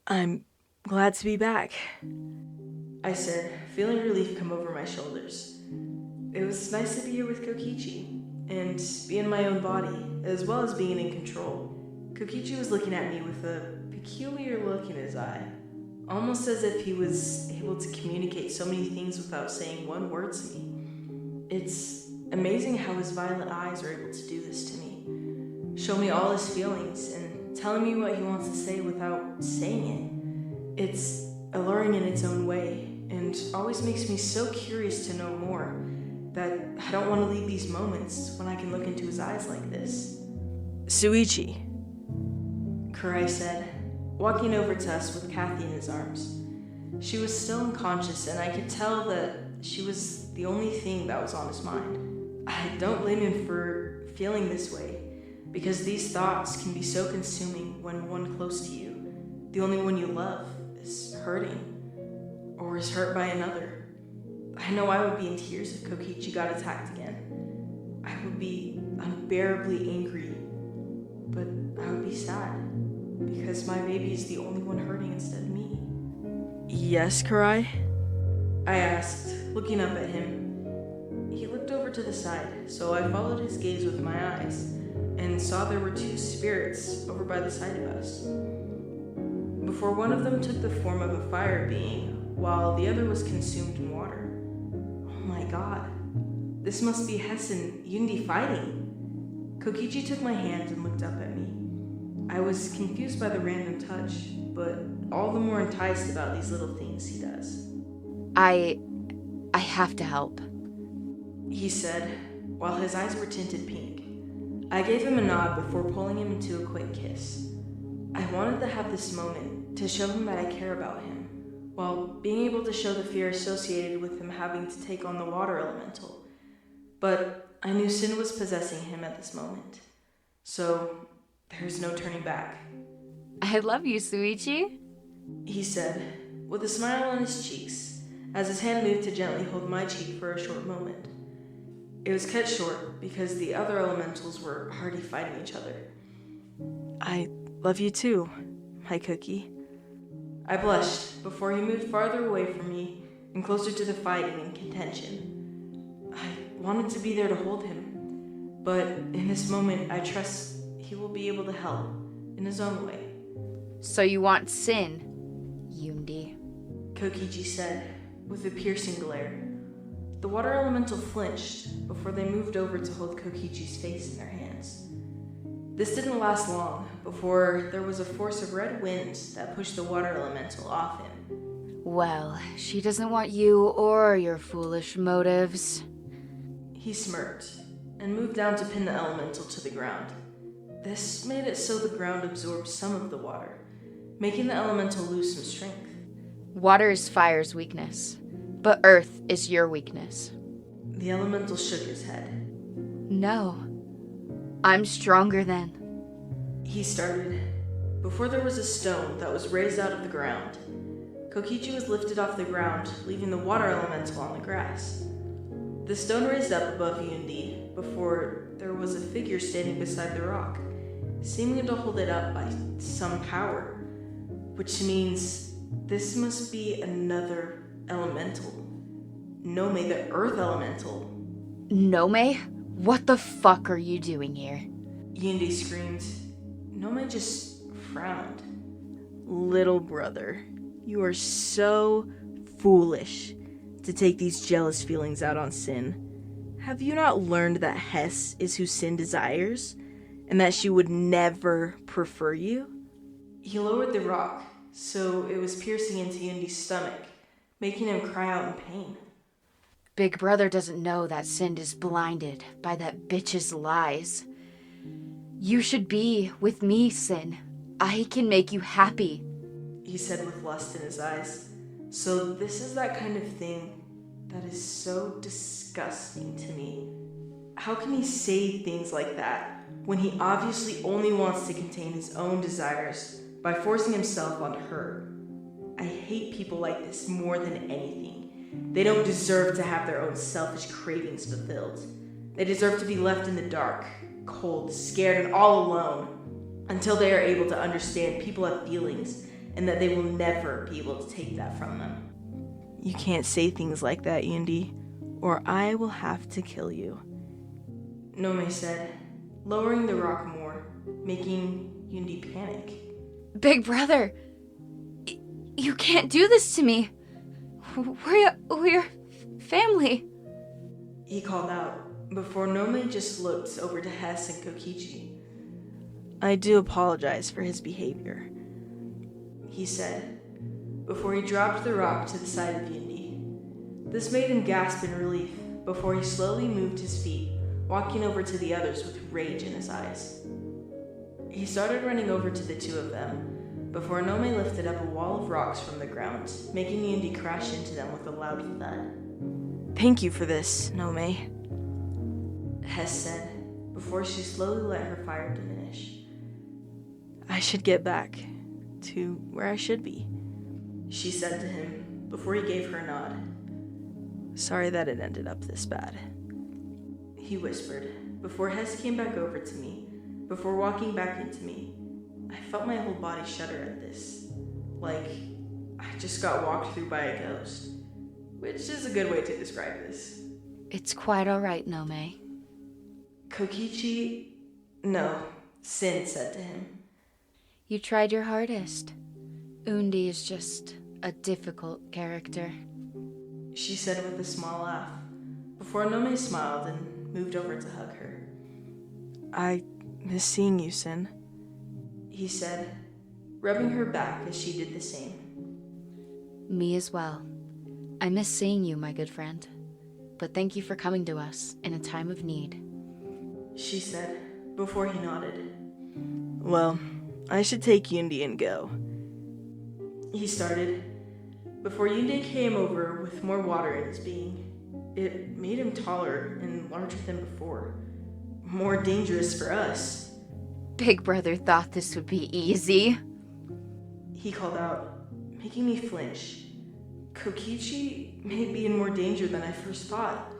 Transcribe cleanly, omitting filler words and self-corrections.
I'm glad to be back, I said, feeling relief come over my shoulders. It was nice to be here with Kokichi, and be in my own body, as well as being in control. Kokichi was looking at me with a peculiar look in his eye, almost as if he was able to communicate so many things without saying one word to me. It's amazing how his violet eyes are able to do this to me, show me all his feelings, and telling me what he wants to say without saying it. It's alluring in its own way, and always makes me so curious to know more, that I don't want to leave these moments when I can look into his eyes like this. Shuichi, Kurai said, walking over to us with Cathy in his arms. She was still unconscious, and I could tell that she was the only thing that was on his mind. I don't blame him for feeling this way, because these thoughts can be so consuming when one close to you, the only one you love, is hurting, or is hurt by another. I know I would be in tears if Kokichi got attacked again. I would be unbearably angry, but I would be sad, because my baby is the only one hurting instead of me. Yes, Kurai? I asked, looking up at him. He looked over to the side, so I followed his gaze with my eyes, and saw there were two spirits over by the side of us. Before one of them took the form of a fire being, while the other was consumed in water. Oh my god, this must be Hess and Undi fighting. Kokichi took my hand and looked up at me. I was confused by the random touch, but all the more enticed about these little things he does. I have to help, he said, while his eyes were tinted pink. I gave him a nod before pulling him into a quick kiss. I wanted to have this moment to show him that I care about him, while being able to show the fear associated with him having to take on the water elemental. But I knew Sin was possessing him at this moment, so there's no turning back. I love you, Shuichi, he said, with a smile on his cheeks, as his hand moved to gently hold my cheek for a short moment. It was cut short because the other elementals were already fighting each other. I love you too, my cookie. I blushed before he moved farther away from me and closer to the fighting and contention. I wanted to be there to hold him, but in this moment I trust he will be able to help in his own way. So you want Sin, Undi, Kokichi said, with a piercing glare. The water elemental flinched before they moved over to hold Kokichi's face in their hands. This didn't last long before there was a force of red wind that pushed the water elemental off him. Well, she doesn't want you or your foolish motives. He smirked and moved down to pin the elemental to the ground. This made it so the ground absorbed some of the water, making the elemental lose some strength. Water is fire's weakness, but earth is your weakness. The elemental shook his head. No, I'm stronger than. He started, before there was a stone that was raised out of the ground. Kokichi was lifted off the ground, leaving the water elemental on the grass. The stone raised up above Undi before there was a figure standing beside the rock, seeming to hold it up by some power, which means this must be another elemental. Nome, the earth elemental. Nome? What the fuck are you doing here? Undi screamed. Nome just frowned. Little brother, you are so foolish to take these jealous feelings out on Sin. Have you not learned that Hess is who Sin desires, and that she would never prefer you? He lowered the rock, so it was piercing into Undi's stomach, making him cry out in pain. Big brother doesn't know that Sin is blinded by that bitch's lies. You should be with me, Sin. I can make you happy, he said with lust in his eyes. So this is that kind of thing that is so disgusting to me. How can he say things like that when he obviously only wants to contain his own desires by forcing himself onto her? I hate people like this more than anything. They don't deserve to have their own selfish cravings fulfilled. They deserve to be left in the dark, cold, scared, and all alone until they are able to understand people have feelings and that they will never be able to take that from them. You can't say things like that, Undi, or I will have to kill you, Nome said, lowering the rock more, making Undi panic. Big brother, you can't do this to me. We're family. He called out, before Nome just looked over to Hess and Kokichi. I do apologize for his behavior, he said, before he dropped the rock to the side of Undi. This made him gasp in relief, before he slowly moved his feet, walking over to the others with rage in his eyes. He started running over to the two of them, before Nome lifted up a wall of rocks from the ground, making Undi crash into them with a loud thud. Thank you for this, Nome, Hess said, before she slowly let her fire diminish. I should get back to where I should be, she said to him, before he gave her a nod. Sorry that it ended up this bad, he whispered, before Hess came back over to me, before walking back into me. I felt my whole body shudder at this, like I just got walked through by a ghost, which is a good way to describe this. It's quite all right, Nome. Kokichi, no, Sin said to him. You tried your hardest. Undi is just a difficult character, she said with a small laugh, before Nome smiled and moved over to hug her. I miss seeing you, Sin, he said, rubbing her back as she did the same. Me as well. I miss seeing you, my good friend. But thank you for coming to us in a time of need, she said, before he nodded. Well, I should take Undi and go, he started, before Undi came over with more water in his being. It made him taller and larger than before. More dangerous for us. Big brother thought this would be easy, he called out, making me flinch. Kokichi may be in more danger than I first thought.